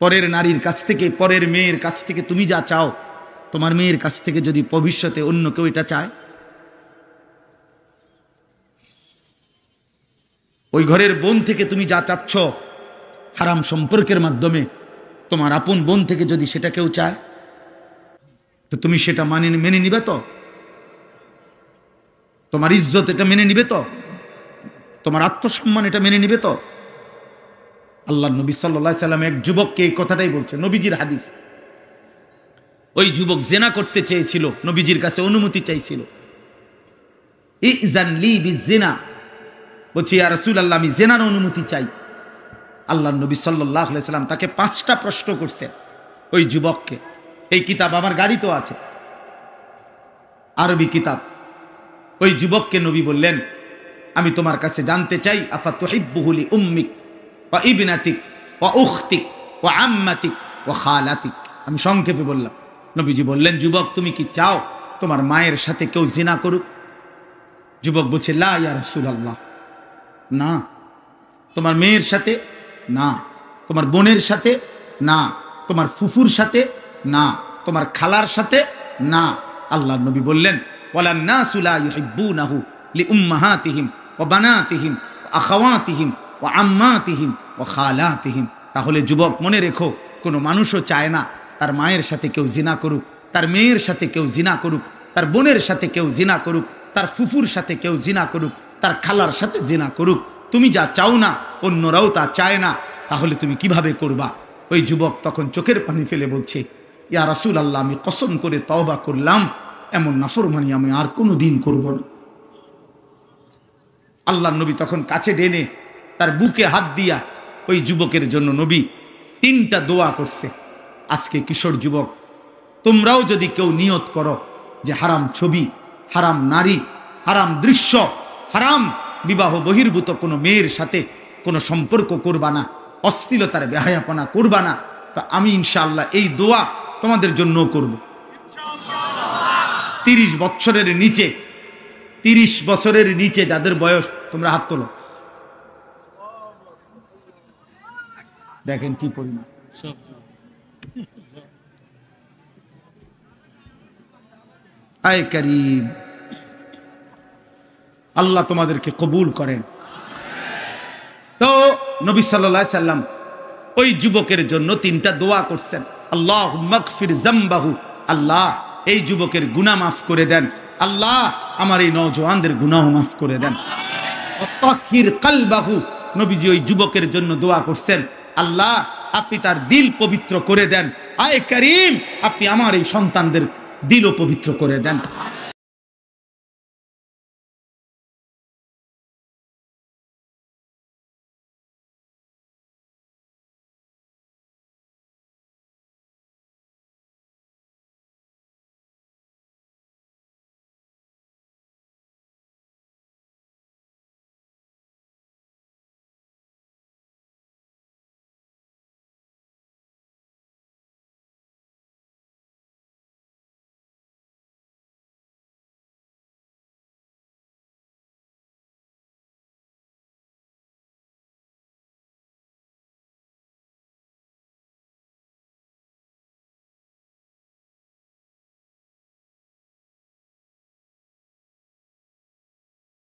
পরের নারীর কাছ থেকে, পরের মেয়ের কাছ থেকে তুমি যা চাও, তোমার মেয়ের কাছ থেকে যদি ভবিষ্যতে অন্য কেউ এটা চায়, ওই ঘরের বোন থেকে তুমি যা চাচ্ছ হারাম সম্পর্কের মাধ্যমে, তোমার আপন বোন থেকে যদি সেটা কেউ চায়, তো তুমি সেটা মেনে নিবে তো? তোমার ইজ্জত এটা মেনে নিবে তো? তোমার আত্মসম্মান এটা মেনে নিবে তো? আল্লাহ নবী সাল্লাল্লাহু আলাইহি সাল্লাম এক যুবককে এই কথাটাই বলছে, নবীজির হাদিস। ওই যুবক জেনা করতে চেয়েছিল, নবীজির কাছে অনুমতি চাইছিল। ইযান লি বিজিনা, বলছি ইয়া রাসূলুল্লাহ আমি জেনার অনুমতি চাই। আল্লাহ নবী সাল্লাল্লাহু আলাইহি সাল্লাম তাকে 5টা প্রশ্ন করছে ওই যুবককে। এই কিতাব আমার গাড়িতেও আছে, আরবি কিতাব। ওই যুবককে নবী বললেন, আমি তোমার কাছে জানতে চাই, আফা তুহিব্বুহু লি উম্মিক ওয়া ইবনাতিক ওয়া উখতিক ওয়া আম্মাতিক ওয়া খালাতিক। আমি সংক্ষেপে বললাম। নবীজি বললেন, যুবক তুমি কি চাও তোমার মায়ের সাথে কেউ জিনা করুক? যুবক বলছে, লা ইয়া রাসূলুল্লাহ, না। তোমার মেয়ের সাথে না, তোমার বোনের সাথে না, তোমার ফুফুর সাথে না, তোমার খালার সাথে না। আল্লাহর নবী বললেন, ওয়ালান নাসু লা ইউহিব্বুনাহু লিউম্মাহাতিহিম ওয়া বানাতিহিম ওয়া আখাওয়াতিহিম ওয়া আম্মাতিহিম ওয়া খালাতিহিম। তাহলে যুবক মনে রেখো, কোনো মানুষও চায় না তার মায়ের সাথে কেউ জিনা করুক, তার মেয়ের সাথে কেউ জিনা করুক, তার বোনের সাথে কেউ জিনা করুক, তার ফুফুর সাথে কেউ জিনা করুক, তার খালার সাথে জিনা করুক। তুমি যা চাও না অন্যরাও তা চায় না, তাহলে তুমি কিভাবে করবা? ওই যুবক তখন চোখের পানি ফেলে বলছে, ইয়া রাসূলুল্লাহ আমি কসম করে তওবা করলাম, এমন নাফরমানি আমি আর কোনো দিন করব না। আল্লাহর নবী তখন কাছে ডেনে তার বুকে হাত দিয়া ওই যুবকের জন্য নবী 3টা দোয়া করছে। আজকে কিশোর যুবক, তোমরাও যদি কেউ নিয়ত করো যে হারাম ছবি, হারাম নারী, হারাম দৃশ্য, হারাম বিবাহ বহির্ভূত কোনো মেয়ের সাথে কোনো সম্পর্ক করবা না, অশ্লীলতার বেহায়াপনা করবা না, তা আমি ইনশাআল্লাহ এই দোয়া তোমাদের জন্য করব। 30 বছরের নিচে, 30 বছরের নিচে যাদের বয়স, তোমরা হাত তোলো। দেখেন কি পরিমাণ। আয় করিম, আল্লাহ তোমাদেরকে কবুল করেন। তো নবী সাল্লাল্লাহু আলাইহি সাল্লাম ওই যুবকের জন্য 3টা দোয়া করছেন। আল্লাহুম্মা গফির যামবাহু, আল্লাহ এই যুবকের গুনাহ মাফ করে দেন, আল্লাহ আমার এই নওজওয়ানদের গুনাহ মাফ করে দেন। ওয়াতাহির কলবাহু, নবীজি ওই যুবকের জন্য দোয়া করছেন, আল্লাহ আপনি তার দিল পবিত্র করে দেন। আয় করিম, আপনি আমার এই সন্তানদের দিলও পবিত্র করে দেন।